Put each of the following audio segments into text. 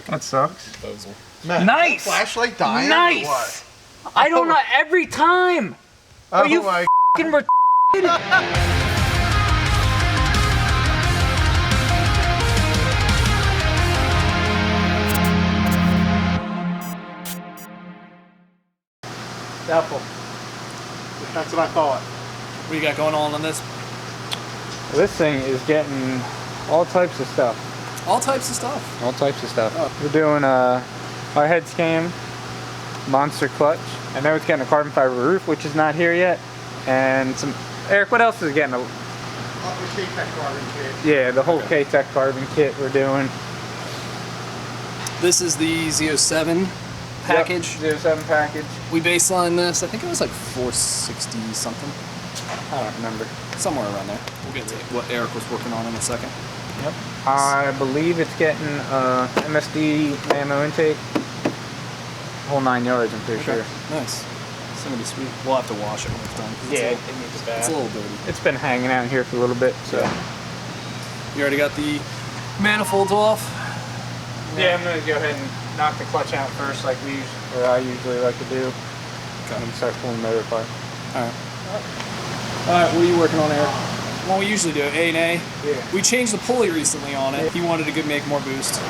That sucks. Man, nice! Flashlight dying? Nice! Or what? I don't know, every time! Are you f***ing retarded? Doubtful. That's what I thought. What do you got going on this? This thing is getting all types of stuff. All types of stuff. All types of stuff. Oh. We're doing our head scam, monster clutch. I know it's getting a carbon fiber roof, which is not here yet. And some, Eric, what else is getting The K-Tech carbon kit. Yeah, the whole K-Tech carbon kit we're doing. This is the Z07 package. Yep, Z07 package. We baseline this, I think it was like 460 something. I don't remember. Somewhere around there. We'll get to what Eric was working on in a second. Yep. I believe it's getting MSD ammo intake. Whole 9 yards, I'm pretty sure. Nice. It's gonna be sweet. We'll have to wash it when it's done. Yeah, it needs a bath. It's a little dirty. It's been hanging out here for a little bit, so. Yeah. You already got the manifolds off? Yeah, I'm gonna go ahead and knock the clutch out first, like I usually like to do. Okay. And start pulling the motor apart. Alright. Alright, what are you working on, Eric? Well, we usually do A and A. Yeah. We changed the pulley recently on it. He wanted to make more boost.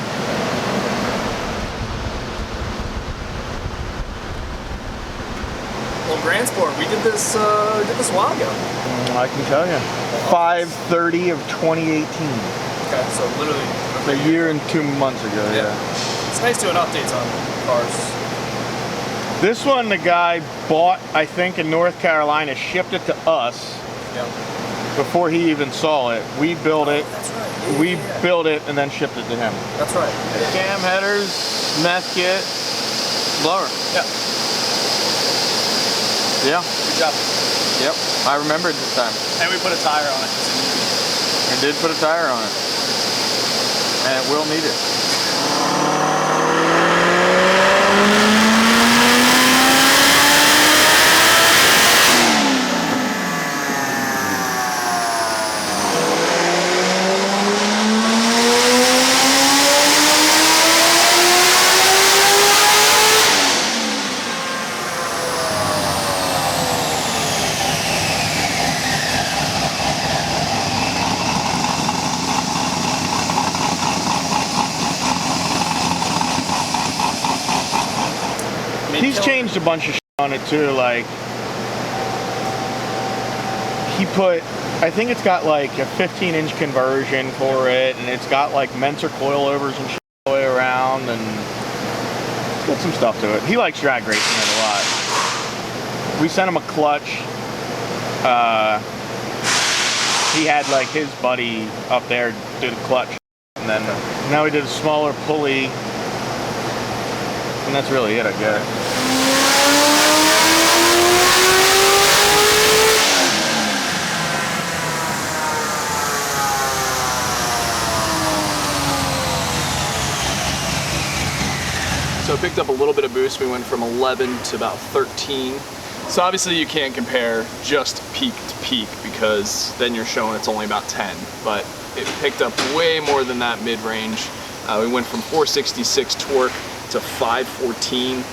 Well, Grand Sport, we did this a while ago. I can tell you. 5/30 of 2018. Okay, so literally A year and 2 months ago, yeah. It's nice doing updates on cars. This one the guy bought, I think, in North Carolina, shipped it to us. Yep. Before he even saw it. We built it. That's right. We built it and then shipped it to him. That's right. Cam headers, meth kit, blower. Yeah. Yeah. Good job. Yep. I remembered this time. And we put a tire on it. I did put a tire on it. And it will need it. He's changed a bunch of shit on it too, like he put, I think it's got like a 15-inch conversion for it, and it's got like Mentor coilovers and shit all the way around, and it's got some stuff to it. He likes drag racing it a lot. We sent him a clutch. He had like his buddy up there do the clutch, and then now we did a smaller pulley, and that's really it, I guess. So it picked up a little bit of boost. We went from 11 to about 13. So obviously you can't compare just peak to peak because then you're showing it's only about 10, but it picked up way more than that mid-range. We went from 466 torque to 514.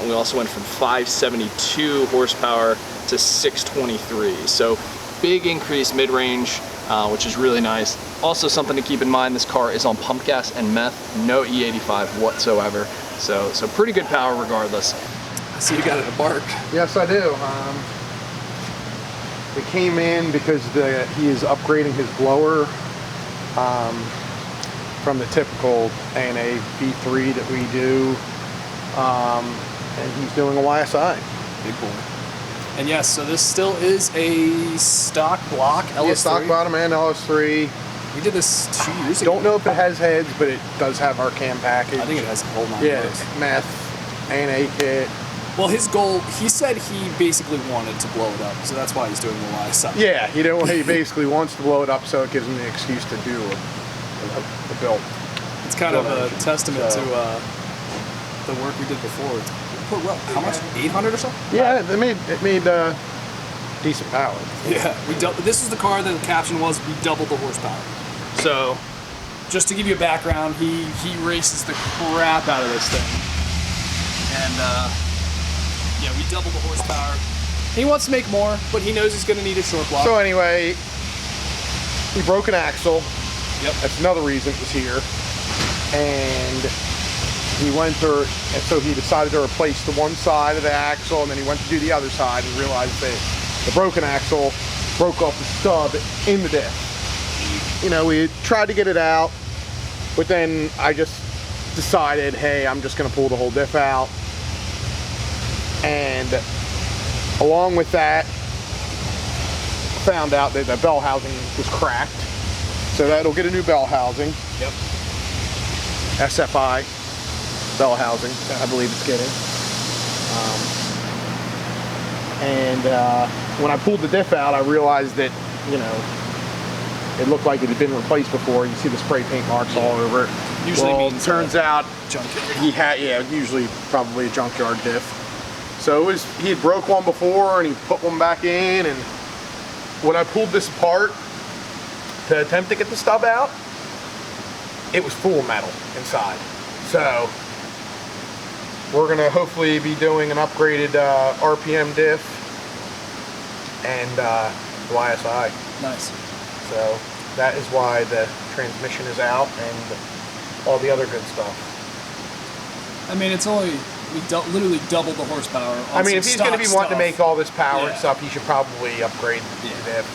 We also went from 572 horsepower to 623. So big increase mid-range, which is really nice. Also something to keep in mind, this car is on pump gas and meth, no E85 whatsoever. So pretty good power regardless. I see you got it a bark. Yes, I do. It came in because he is upgrading his blower from the typical A&A V3 that we do, and he's doing a YSI. Big boy. And yes, so this still is a stock block LS3. Yeah, stock bottom and LS3. We did this 2 years ago. Don't know if it has heads, but it does have our cam package. I think it has a whole 9 Yeah, yards. meth, A&A kit. Well, his goal, he said he basically wanted to blow it up, so that's why he's doing the YSI. Yeah, he basically wants to blow it up, so it gives him the excuse to do a build. It's kind of a testament to the work we did before. We put what, how much? 800 or something? Yeah, it made decent power. Yeah, this is the car that the caption was, we doubled the horsepower. So just to give you a background, he races the crap out of this thing. And yeah, we doubled the horsepower. He wants to make more, but he knows he's going to need a short block. So anyway, he broke an axle. Yep. That's another reason it was here. And he went through, and so he decided to replace the one side of the axle, and then he went to do the other side and realized that the broken axle broke off the stub in the diff. You know, we tried to get it out, but then I just decided, hey, I'm just gonna pull the whole diff out. And along with that, found out that the bell housing was cracked. So that'll get a new bell housing. Yep. SFI bell housing, I believe it's getting. When I pulled the diff out, I realized that, you know, it looked like it had been replaced before. You see the spray paint marks all over it. Usually well, means turns out junkyard. he had, yeah, usually probably a junkyard diff. So it was, he had broke one before and he put one back in, and when I pulled this apart to attempt to get the stub out, it was full of metal inside. So we're gonna hopefully be doing an upgraded RPM diff and YSI. Nice. So that is why the transmission is out and all the other good stuff. I mean, it's only, we literally doubled the horsepower. I mean, if he's going to be wanting to make all this power and Yeah. stuff, he should probably upgrade the diff.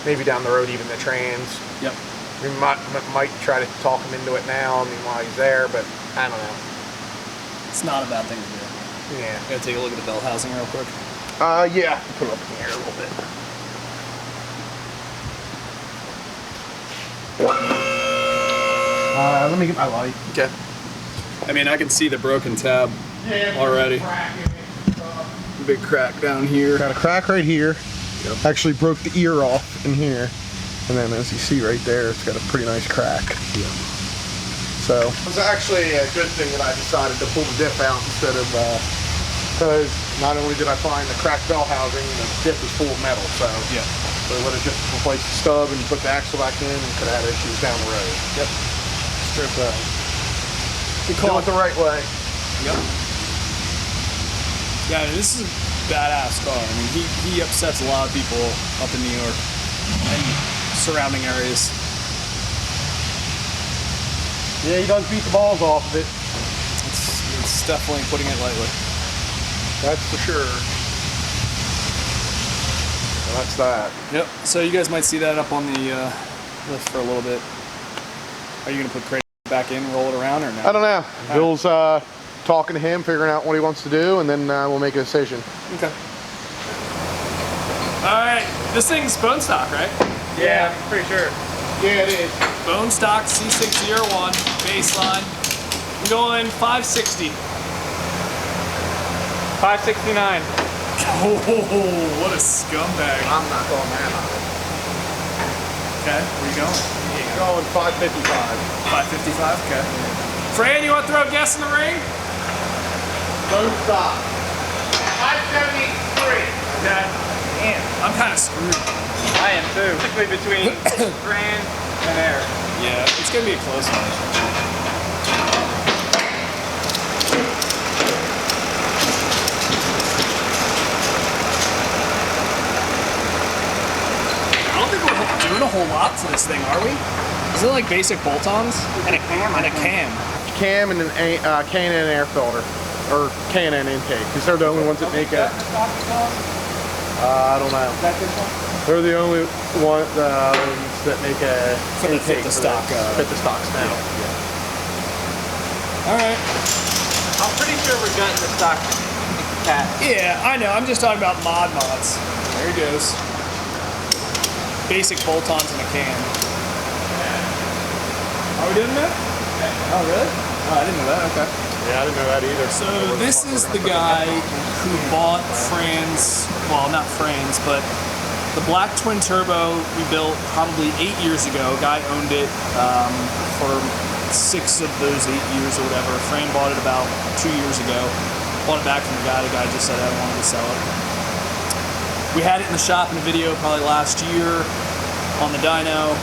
Maybe down the road, even the trans. Yep. We might try to talk him into it now, I mean, while he's there, but I don't know. It's not a bad thing to do. Yeah. Gotta take a look at the bell housing real quick. Yeah. Put it up in the air a little bit. Let me get my light. Okay. I mean, I can see the broken tab already. Big crack down here. Got a crack right here. Yep. Actually broke the ear off in here. And then as you see right there, it's got a pretty nice crack. Yeah. So it was actually a good thing that I decided to pull the diff out instead of, because not only did I find the cracked bell housing, the diff is full of metal. So Yeah. we would have just replaced the stub and put the axle back in and could have had issues down the road. Yep. So, Good do call. it the right way. Yep. Yeah, this is a badass car. I mean, he upsets a lot of people up in New York and surrounding areas. Yeah, he does beat the balls off of it. It's definitely putting it lightly. That's for sure. So that's that. Yep. So you guys might see that up on the list for a little bit. Are you gonna put crate back in, roll it around, or no? I don't know. Bill's talking to him, figuring out what he wants to do, and then we'll make a decision. Okay. All right. This thing's bone stock, right? Yeah, I'm pretty sure. Yeah, it is. Bone stock C6 ZR1 baseline. I'm going 560. 569. Oh, what a scumbag. I'm not going that high. Okay, where you going? Going 555. 555, okay. Fran, you want to throw a guess in the ring? Bone stock. 573. Okay. Damn. I'm kind of screwed. I am too. Particularly between Fran and Eric. Yeah, it's going to be a close one. I don't think we're doing a whole lot to this thing, are we? Is it like basic bolt-ons? And a cam. Cam and an K&N air filter. Or K&N intake. Because they're the only ones that make a... I don't know. They're the only ones that make a intake fit the stock. Fit the stocks now. All right. I'm pretty sure we're gutting the stock cat. Yeah, I know. I'm just talking about mods. There he goes. Basic bolt-ons in a can. Are we doing that? Oh, really? Oh, I didn't know that. Okay. Yeah, I didn't know that either. So this is the guy who bought Fran's, well, not Fran's, but the black twin turbo we built probably 8 years ago. Guy owned it for 6 of those 8 years or whatever. Fran bought it about 2 years ago. Bought it back from the guy. The guy just said I wanted to sell it. We had it in the shop in a video probably last year on the dyno.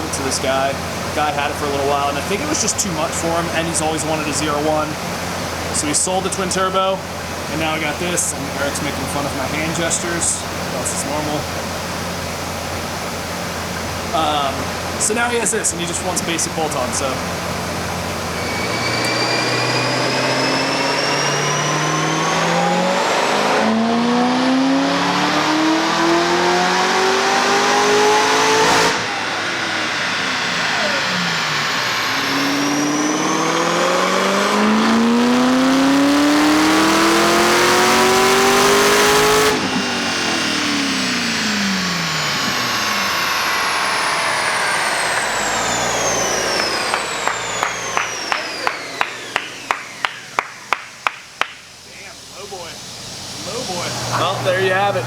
sold it to this guy. The guy had it for a little while, and I think it was just too much for him, and he's always wanted a ZR1. So he sold the twin turbo, and now I got this, and Eric's making fun of my hand gestures. What else is normal? So now he has this, and he just wants basic bolt-on, so. Well, there you have it.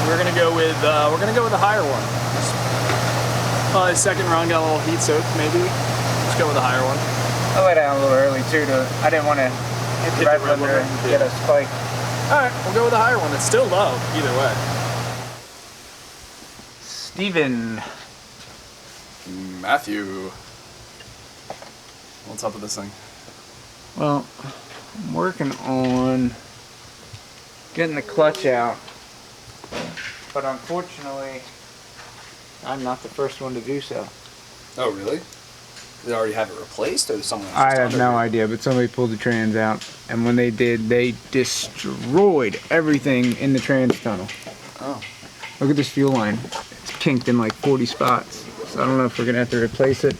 We're gonna go with the higher one. Probably second run, got a little heat soaked, maybe. Let's go with the higher one. I let out a little early too. I didn't want to hit the red limiter and get a spike. All right, we'll go with the higher one. It's still low, either way. Steven. Matthew. What's up with this thing? Well, I'm working on getting the clutch out, but unfortunately, I'm not the first one to do so. Oh, really? They already have it replaced, or someone? I have no idea, but somebody pulled the trans out, and when they did, they destroyed everything in the trans tunnel. Oh. Look at this fuel line. It's kinked in like 40 spots. So I don't know if we're gonna have to replace it.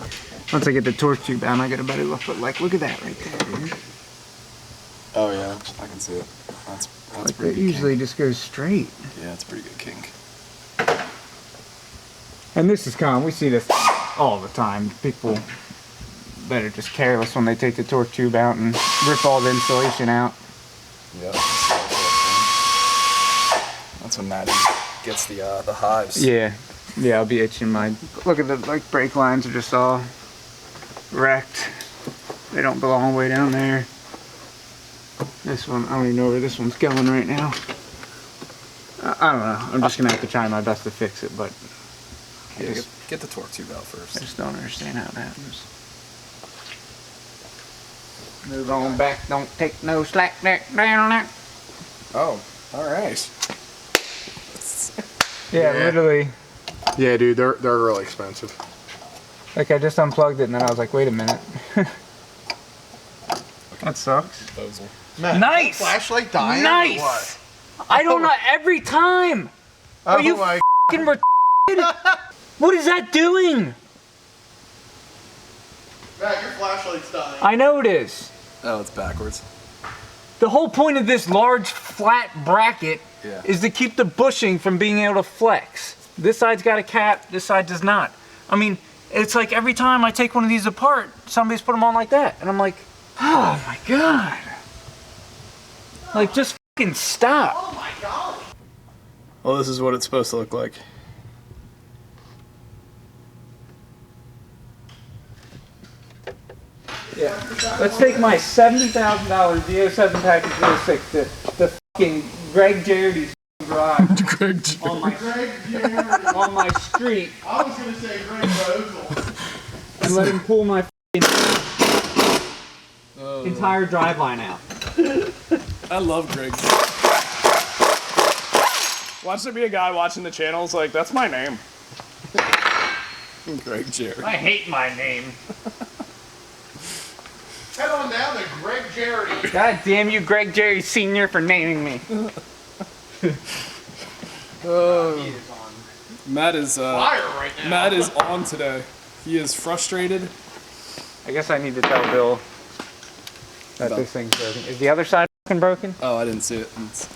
Once I get the torque tube down, I get a better look. But like, look at that right there, dude. Oh yeah, I can see it. That's Like pretty that good usually kink. just goes straight. Yeah, it's pretty good kink. And this is common. We see this all the time. People that are just careless when they take the torque tube out and rip all the insulation out. Yep. That's when Maddie gets the hives. Yeah, yeah. I'll be itching my. Look at the brake lines are just all wrecked. They don't belong way down there. This one, I don't even know where this one's going right now. I don't know. I'm just gonna have to try my best to fix it, but Yeah, get the torque tube out first. I just don't understand how it happens. Move on back, don't take no slack there. Oh, all right. Yeah, literally. Yeah, dude, they're really expensive. Like I just unplugged it and then I was like, wait a minute. That sucks. Disposal. Man, Nice! is that flashlight dying Nice! or what? I don't know, every time! Are you my f***ing retarded? What is that doing? Matt, your flashlight's dying. I know it is. Oh, it's backwards. The whole point of this large flat bracket Yeah. is to keep the bushing from being able to flex. This side's got a cap, this side does not. I mean, it's like every time I take one of these apart, somebody's put them on like that. And I'm like, oh my God. Like, just fucking stop. Oh my God. Well, this is what it's supposed to look like. Yeah. Let's take my $70,000 Z07 package 06 to the fucking Greg Jarrett's garage on my street I was gonna say Greg Rosal. and let him pull my entire driveline out. I love Greg. Watch there be a guy watching the channels like, that's my name. Greg Jerry. I hate my name. Head on down to Greg Jarrett. God damn you, Greg Jerry Sr. for naming me. Matt is Fire right now. Matt is on today. He is frustrated. I guess I need to tell Bill that this thing's broken. Is the other side fucking broken? Oh, I didn't see it.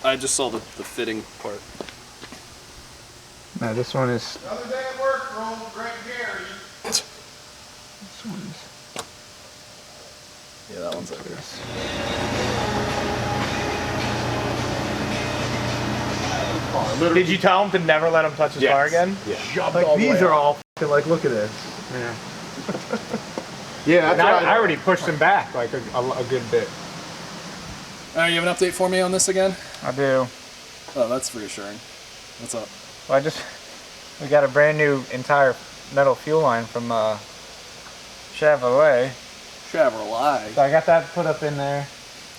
I just saw the fitting part. No, this one is. Another day at work for old Greg Jarrett. This one's. Yeah, that one's over. Did you tell him to never let him touch his car again? Yeah. Like, these are all Like, look at this. Yeah. Yeah, that's And what I already pushed him back like a good bit. You have an update for me on this again? I do. Oh, that's reassuring. What's up? Well, we got a brand new entire metal fuel line from Chevrolet. Chevrolet. So I got that put up in there.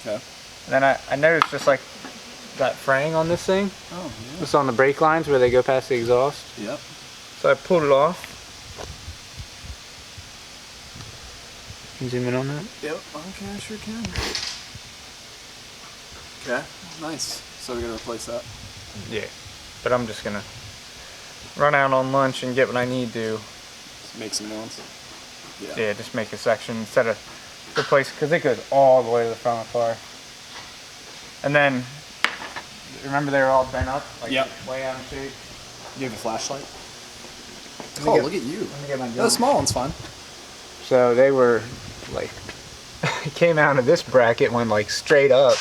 Okay. And then I noticed just like that fraying on this thing. Oh, yeah. Just on the brake lines where they go past the exhaust. Yep. So I pulled it off. Can you zoom in on that? Yep. Okay, I sure can. Okay. Nice. So we're gonna replace that. Yeah. But I'm just gonna run out on lunch and get what I need to. Make some new ones. Yeah, just make a section instead of replace, because it goes all the way to the front of the car. And then, remember they were all bent up? Like Yep. way out of shape? You have a flashlight? Let me Oh, get- look at you. Let me get my The gun. small one's fine. So they were like, it came out of this bracket, went like straight up,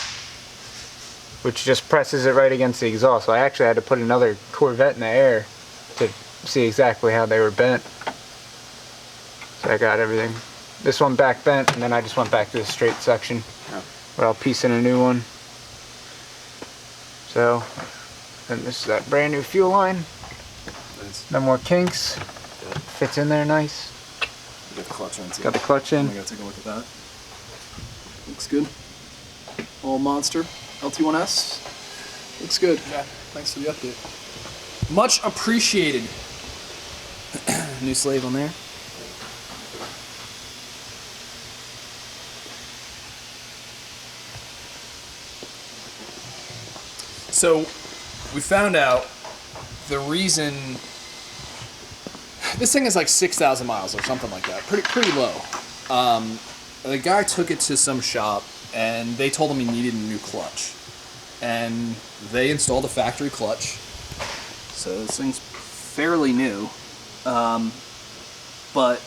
which just presses it right against the exhaust. So I actually had to put another Corvette in the air to see exactly how they were bent. So I got everything. This one back bent, and then I just went back to the straight section. Yeah. But I'll piece in a new one. So, and this is that brand new fuel line. Nice. No more kinks. Good. Fits in there nice. You got the clutch in too. Got the clutch in. I gotta take a look at that. Looks good. All monster. LT1S. Looks good. Yeah. Thanks for the update. Much appreciated. New slave on there. So, we found out the reason this thing is like 6,000 miles or something like that, pretty low. The guy took it to some shop and they told him he needed a new clutch, and they installed a factory clutch. So this thing's fairly new, but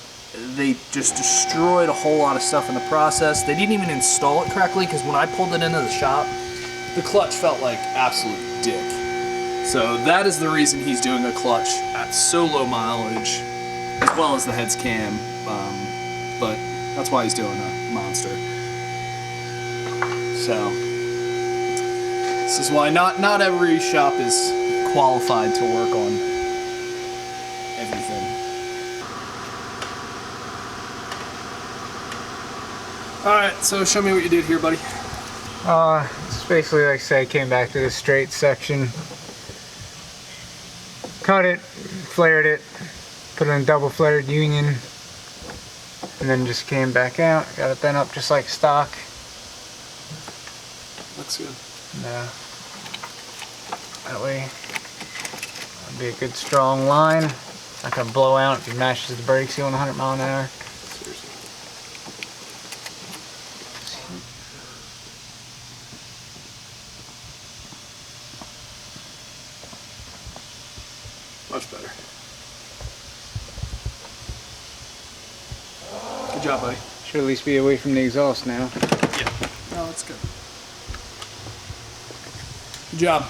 they just destroyed a whole lot of stuff in the process. They didn't even install it correctly, because when I pulled it into the shop, the clutch felt like absolute dick. So that is the reason he's doing a clutch at so low mileage, as well as the heads cam. But that's why he's doing a monster. So this is why not every shop is qualified to work on everything. All right, so show me what you did here, buddy. It's basically like I said, came back to the straight section, cut it, flared it, put it in a double flared union, and then just came back out, got it bent up just like stock. Looks good. And, that way, it'll be a good strong line. Not gonna blow out if you mashes the brakes going 100 mile an hour. Seriously. Much better. Good job, buddy. Should at least be away from the exhaust now. Yeah. No, that's good. Good job.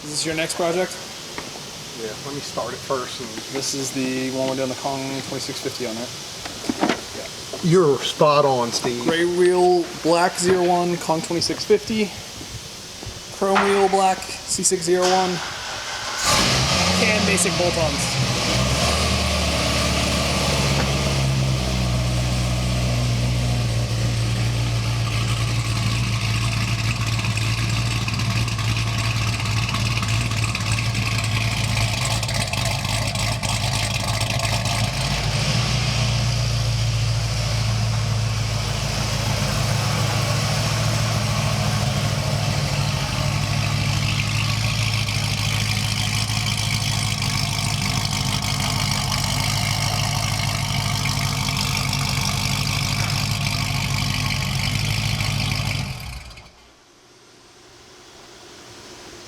Is this your next project? Yeah, let me start it first. And This is the one we're doing the Kong 2650 on it. you're spot on, Steve. Gray wheel, black ZR1, Kong 2650. Chrome wheel, black, C6 ZR1. And basic bolt-ons.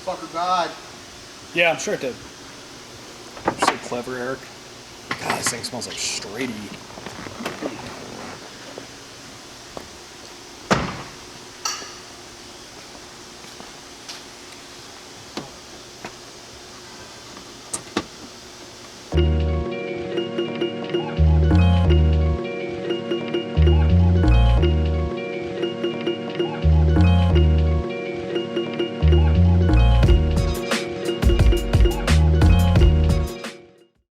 Fucker God. Yeah, I'm sure it did. You're so clever, Eric. God, this thing smells like straighty.